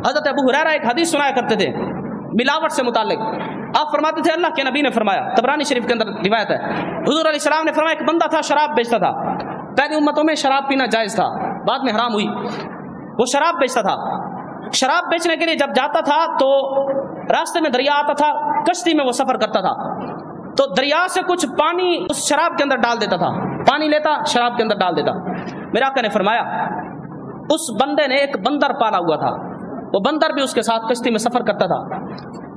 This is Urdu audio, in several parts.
حضرت ابو ہریرہ ایک حدیث سنایا کرتے تھے ملاوٹ سے متعلق. آپ فرماتے تھے اللہ کے نبی نے فرمایا, طبرانی شریف کے اندر روایت ہے, حضور علیہ السلام نے فرمایا ایک بندہ تھا شراب بیچتا تھا. پہلی امتوں میں شراب پینا جائز تھا, بعد میں حرام ہوئی. وہ شراب بیچتا تھا. شراب بیچنے کے لیے جب جاتا تھا تو راستے میں دریا آتا تھا, کشتی میں وہ سفر کرتا تھا, تو دریا سے کچھ پانی اس شراب کے اندر ڈال دیتا تھا, پانی لیتا شراب کے اندر ڈال دیتا. میرے آقا نے فرمایا اس بندے نے ایک بندر پالا ہوا تھا, وہ بندر بھی اس کے ساتھ کشتی میں سفر کرتا تھا.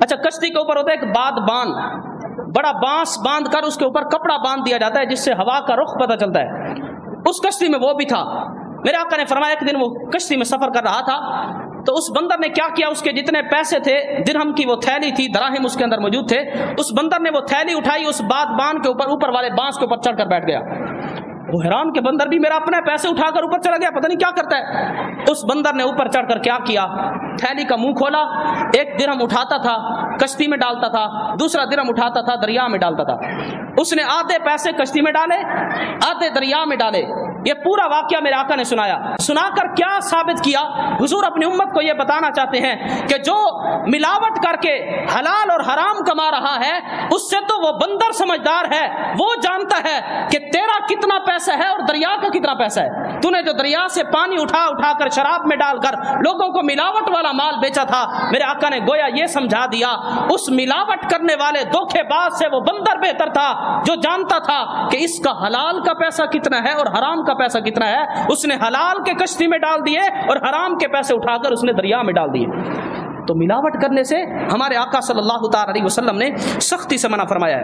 اچھا, کشتی کے اوپر ہوتا ہے ایک بادبان, بڑا بانس باندھ کر اس کے اوپر کپڑا باندھ دیا جاتا ہے جس سے ہوا کا رخ پتہ چلتا ہے. اس کشتی میں وہ بھی تھا. میرے آقا نے فرمایا ایک دن وہ کشتی میں سفر کر رہا تھا تو اس بندر نے کیا کیا, اس کے جتنے پیسے تھے, درہم کی وہ تھیلی تھی, دراہم اس کے اندر موجود تھے, اس بندر نے وہ تھیلی اٹھائی, اس بادبان کے اوپر والے بانس کے اوپر چڑھ کر بیٹھ گیا. وہ حیران کہ بندر بھی میرا اپنے پیسے اٹھا کر اوپر چلا گیا, پتہ نہیں کیا کرتا ہے. اس بندر نے اوپر چڑھ کر کیا کیا, تھیلی کا منہ کھولا, ایک درہم اٹھاتا تھا کشتی میں ڈالتا تھا, دوسرا درہم اٹھاتا تھا دریا میں ڈالتا تھا. اس نے آدھے پیسے کشتی میں ڈالے, آدھے دریا میں ڈالے. یہ پورا واقعہ میرے آقا نے سنایا. سنا کر کیا ثابت کیا, حضور اپنی امت کو یہ بتانا چاہتے ہیں کہ جو ملاوٹ کر کے حلال اور حرام کما رہا ہے اس سے تو وہ بندر سمجھدار ہے, وہ جانتا ہے کہ تیرا کتنا پیسہ ہے اور دریا کا کتنا پیسہ ہے. تو نے جو دریا سے پانی اٹھا کر شراب میں ڈال کر لوگوں کو ملاوٹ والا مال بیچا تھا, میرے آقا نے گویا یہ سمجھا دیا اس ملاوٹ کرنے والے دھوکے باز سے وہ بندر بہتر تھا جو جانتا تھا کہ اس کا حلال کا پیسہ کتنا ہے اور حرام کا پیسہ کتنا ہے. اس نے حلال کے کشتی میں ڈال دیے اور حرام کے پیسے اٹھا کر اس نے دریا میں ڈال دیے. تو ملاوٹ کرنے سے ہمارے آقا صلی اللہ تعالی علیہ وسلم نے سختی سے منع فرمایا ہے.